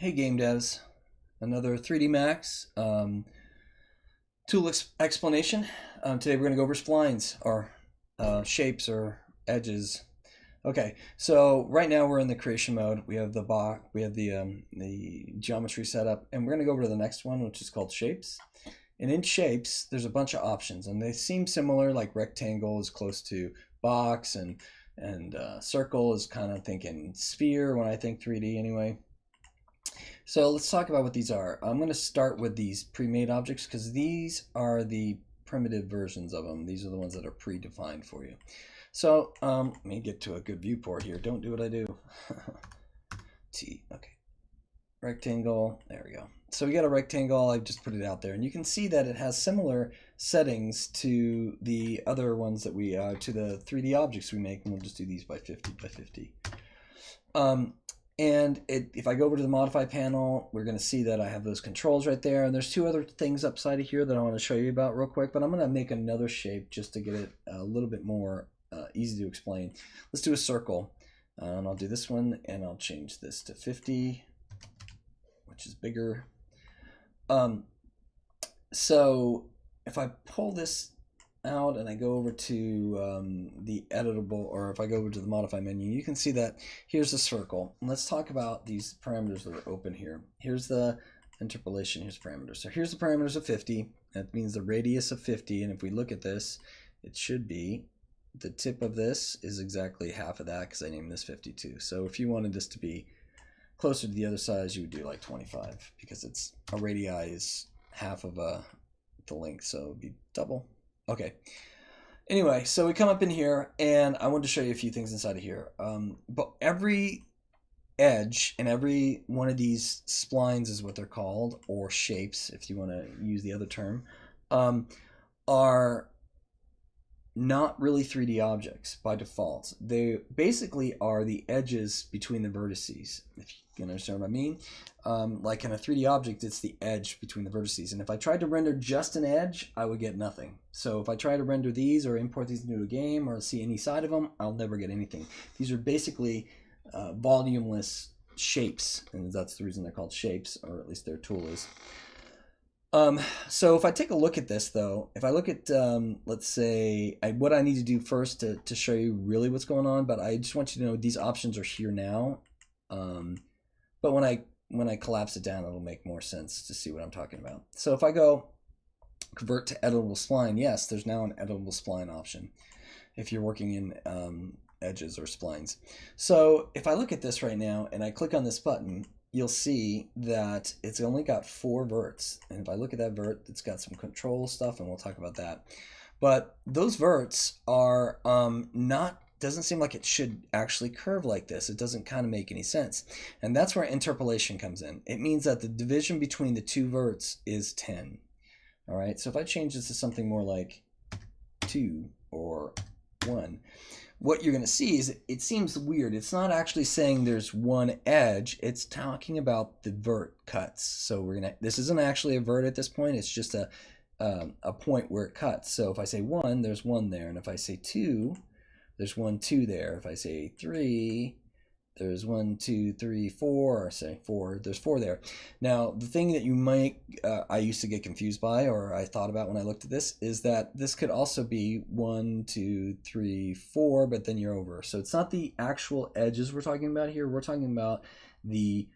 Hey game devs, another 3D Max tool explanation. Today we're going to go over splines or shapes or edges. Okay, so right now we're in the creation mode. We have the box, we have the geometry set up, and we're going to go over to the next one, which is called shapes. And in shapes, there's a bunch of options, and they seem similar. Like rectangle is close to box, and circle is kind of thinking sphere when I think 3D anyway. So let's talk about what these are. I'm going to start with these pre-made objects because these are the primitive versions of them. These are the ones that are predefined for you. So let me get to a good viewport here. Don't do what I do. T, okay. Rectangle, there we go. So we got a rectangle, I just put it out there. And you can see that it has similar settings to the other ones that we, to the 3D objects we make. And we'll just do these by 50 by 50. And if I go over to the modify panel, we're going to see that I have those controls right there. And there's two other things upside of here that I want to show you about real quick, but I'm going to make another shape just to get it a little bit more easy to explain. Let's do a circle. And I'll do this one, and I'll change this to 50, which is bigger. So if I pull this out and I go over to the editable, or if I go over to the modify menu, you can see that here's the circle. And let's talk about these parameters that are open here. Here's the interpolation, here's parameters. So here's the parameters of 50. That means the radius of 50. And if we look at this, it should be the tip of this is exactly half of that because I named this 52. So if you wanted this to be closer to the other size, you would do like 25 because it's a radii is half of the length, so it would be double. Okay. Anyway, so we come up in here, and I wanted to show you a few things inside of here. But every edge and every one of these splines is what they're called, or shapes, if you want to use the other term, are not really 3D objects by default. They basically are the edges between the vertices, if you can understand what I mean. Like in a 3D object, it's the edge between the vertices. And if I tried to render just an edge, I would get nothing. So if I try to render these or import these into a game or see any side of them, I'll never get anything. These are basically volumeless shapes, and that's the reason they're called shapes, or at least their tool is. So if I take a look at this though, if I look at, let's say, what I need to do first to show you really what's going on, but I just want you to know these options are here now. But when I collapse it down, it'll make more sense to see what I'm talking about. So if I go convert to editable spline, yes, there's now an editable spline option if you're working in edges or splines. So if I look at this right now and I click on this button, you'll see that it's only got 4 verts. And if I look at that vert, it's got some control stuff, and we'll talk about that. But those verts are doesn't seem like it should actually curve like this. It doesn't kind of make any sense. And that's where interpolation comes in. It means that the division between the 2 verts is 10. All right, so if I change this to something more like 2 or 1, what you're going to see is it seems weird. It's not actually saying there's one edge. It's talking about the vert cuts. So this isn't actually a vert at this point. It's just a point where it cuts. So if I say 1, there's 1 there. And if I say 2, there's 1, 2 there. If I say 3, there's 1, 2, 3, 4, or say 4, there's 4 there. Now, the thing that you might, I used to get confused by, or I thought about when I looked at this, is that this could also be 1, 2, 3, 4, but then you're over. So it's not the actual edges we're talking about here. We're talking about the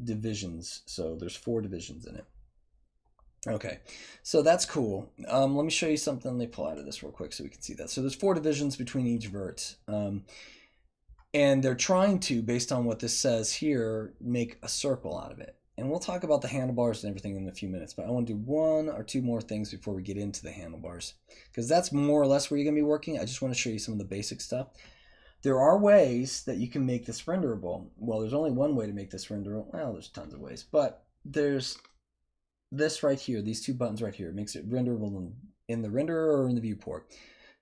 divisions. So there's 4 divisions in it. Okay, so that's cool. Let me show you something. Let me pull out of this real quick so we can see that. So there's 4 divisions between each vert. And they're trying to, based on what this says here, make a circle out of it. And we'll talk about the handlebars and everything in a few minutes, but I want to do 1 or 2 more things before we get into the handlebars, because that's more or less where you're going to be working. I just want to show you some of the basic stuff. There are ways that you can make this renderable. Well, there's only one way to make this renderable. Well, there's tons of ways, but there's this right here, these 2 buttons right here. It makes it renderable in the renderer or in the viewport.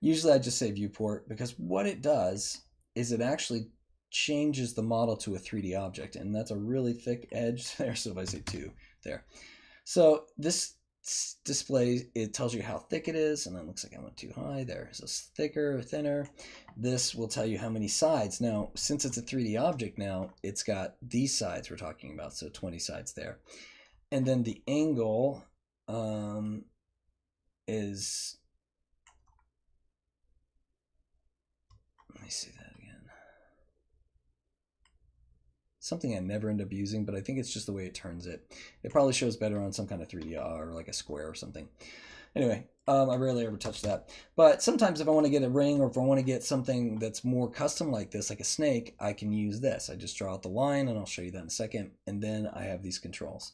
Usually I just say viewport, because what it does is it actually changes the model to a 3D object, and that's a really thick edge there. So if I say 2 there, so this displays, it tells you how thick it is, and then it looks like I went too high there. So it's thicker or thinner. This will tell you how many sides. Now, since it's a 3D object now, it's got these sides we're talking about, so 20 sides there. And then the angle is, let me see that again. Something I never end up using, but I think it's just the way it turns it. It probably shows better on some kind of 3D or like a square or something. Anyway, I rarely ever touch that. But sometimes if I want to get a ring, or if I want to get something that's more custom like this, like a snake, I can use this. I just draw out the line, and I'll show you that in a second. And then I have these controls.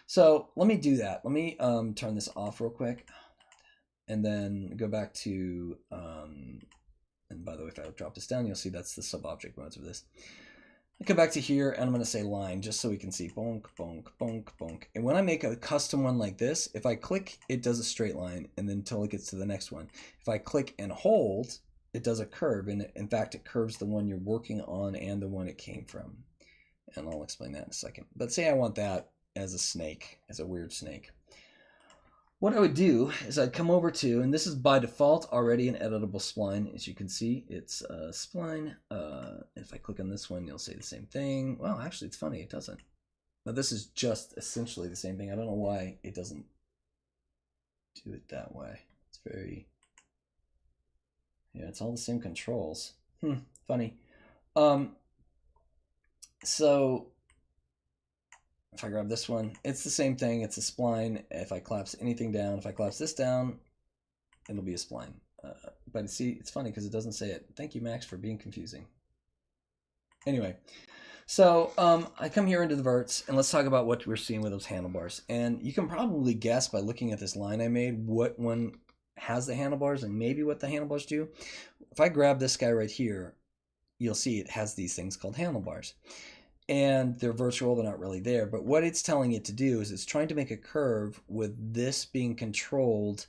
So let me do that. Let me turn this off real quick. And then go back to, and by the way, if I drop this down, you'll see that's the sub-object modes of this. I come back to here, and I'm going to say line, just so we can see bonk, bonk, bonk, bonk. And when I make a custom one like this, if I click, it does a straight line, and then until it gets to the next one. If I click and hold, it does a curve, and in fact, it curves the one you're working on and the one it came from. And I'll explain that in a second. But say I want that as a snake, as a weird snake. What I would do is I'd come over to, and this is by default already an editable spline. As you can see, it's a spline. If I click on this one, you'll see the same thing. Well, actually, it's funny, it doesn't. Now, this is just essentially the same thing. I don't know why it doesn't do it that way. It's very, yeah, it's all the same controls. Funny. So if I grab this one, it's the same thing. It's a spline. If I collapse anything down, if I collapse this down, it'll be a spline. But see, it's funny because it doesn't say it. Thank you, Max, for being confusing. Anyway, so I come here into the Virts, and let's talk about what we're seeing with those handlebars. And you can probably guess by looking at this line I made what one has the handlebars and maybe what the handlebars do. If I grab this guy right here, you'll see it has these things called handlebars. And they're virtual, they're not really there. But what it's telling it to do is it's trying to make a curve with this being controlled,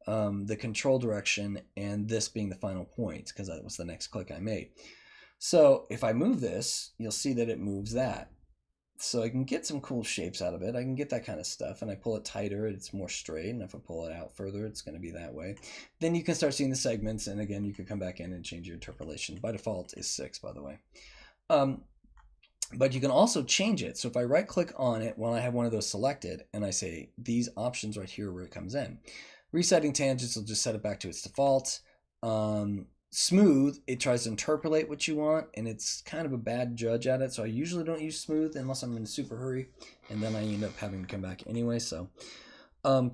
the control direction, and this being the final point, because that was the next click I made. So if I move this, you'll see that it moves that. So I can get some cool shapes out of it. I can get that kind of stuff, and I pull it tighter, it's more straight, and if I pull it out further, it's going to be that way. Then you can start seeing the segments, and again, you can come back in and change your interpolation. By default is 6, by the way. But you can also change it. So if I right click on it when I have one of those selected, and I say these options right here where it comes in. Resetting tangents will just set it back to its default. Smooth, it tries to interpolate what you want, and it's kind of a bad judge at it. So I usually don't use smooth unless I'm in a super hurry, and then I end up having to come back anyway. So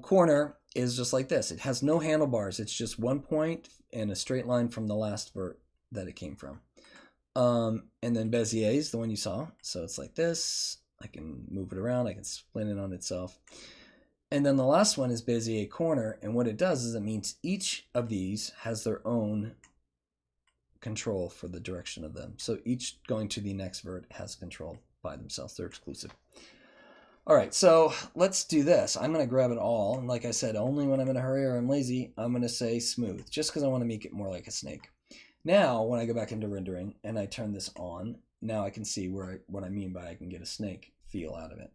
corner is just like this. It has no handlebars. It's just one point and a straight line from the last vert that it came from. And then Bezier is the one you saw. So it's like this. I can move it around. I can spin it on itself. And then the last one is Bezier corner. And what it does is it means each of these has their own control for the direction of them. So each going to the next vert has control by themselves. They're exclusive. All right, so let's do this. I'm going to grab it all. And like I said, only when I'm in a hurry or I'm lazy, I'm going to say smooth, just because I want to make it more like a snake. Now, when I go back into rendering and I turn this on, now I can see what I mean by I can get a snake feel out of it.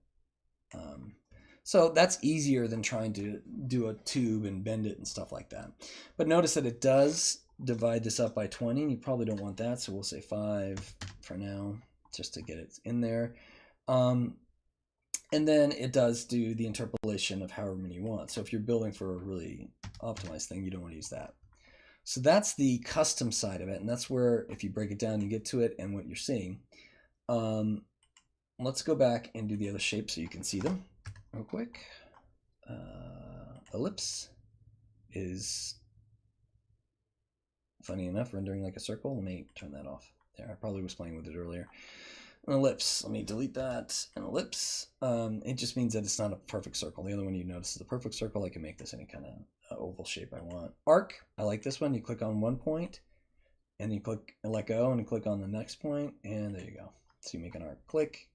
So that's easier than trying to do a tube and bend it and stuff like that. But notice that it does divide this up by 20, and you probably don't want that, so we'll say 5 for now, just to get it in there. And then it does do the interpolation of however many you want. So if you're building for a really optimized thing, you don't want to use that. So that's the custom side of it, and that's where, if you break it down, you get to it and what you're seeing. Let's go back and do the other shapes so you can see them real quick. Ellipse is, funny enough, rendering like a circle. Let me turn that off. There, I probably was playing with it earlier. An ellipse, let me delete that. An ellipse, it just means that it's not a perfect circle. The other one you notice is a perfect circle. I can make this any kind of oval shape I want. Arc, I like this one. You click on one point, and you click and let go, and you click on the next point, and there you go. So you make an arc. Click,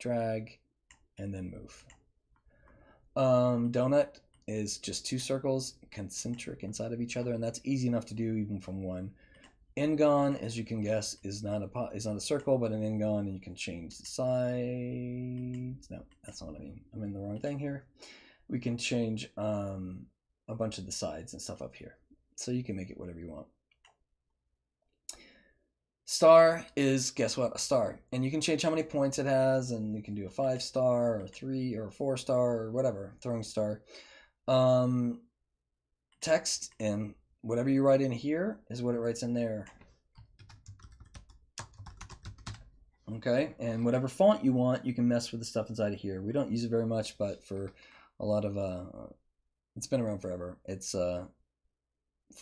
drag, and then move. Donut is just 2 circles concentric inside of each other, and that's easy enough to do even from one. N-gon, as you can guess, is not a circle, but an N-gon, and you can change the sides. No, that's not what I mean. I'm in the wrong thing here. we can change a bunch of the sides and stuff up here. So you can make it whatever you want. Star is, guess what, a star. And you can change how many points it has, and you can do a 5-star or 3 or 4-star or whatever, throwing star. Text, and whatever you write in here is what it writes in there. Okay, and whatever font you want, you can mess with the stuff inside of here. We don't use it very much, but for a lot of, it's been around forever. It's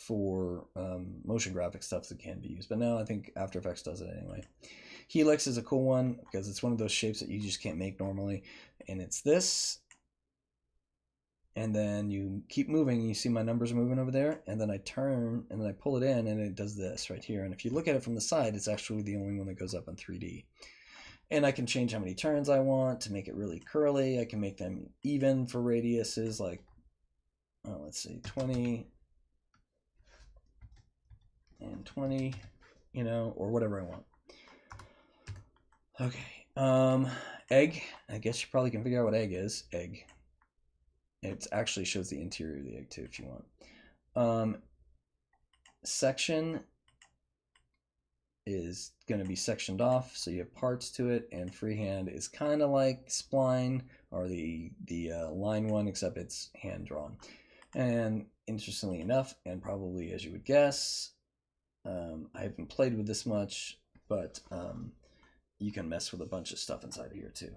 for motion graphic stuff that can be used, but now I think After Effects does it anyway. Helix is a cool one because it's one of those shapes that you just can't make normally, and it's this. And then you keep moving, and you see my numbers moving over there, and then I turn, and then I pull it in, and it does this right here. And if you look at it from the side, it's actually the only one that goes up in 3D. And I can change how many turns I want to make it really curly. I can make them even for radiuses, like, oh, let's see, 20 and 20, you know, or whatever I want. Okay, egg. I guess you probably can figure out what egg is. Egg. It actually shows the interior of the egg too, if you want. Section is going to be sectioned off, so you have parts to it, and freehand is kind of like spline or the line one, except it's hand drawn. And interestingly enough, and probably as you would guess, I haven't played with this much, but you can mess with a bunch of stuff inside of here too.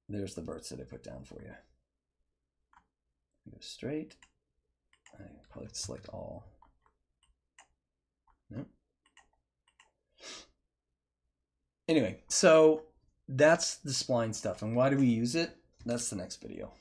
There's the Virts that I put down for you. Go straight. I probably have to select all. Nope. Anyway, so that's the spline stuff. And why do we use it? That's the next video.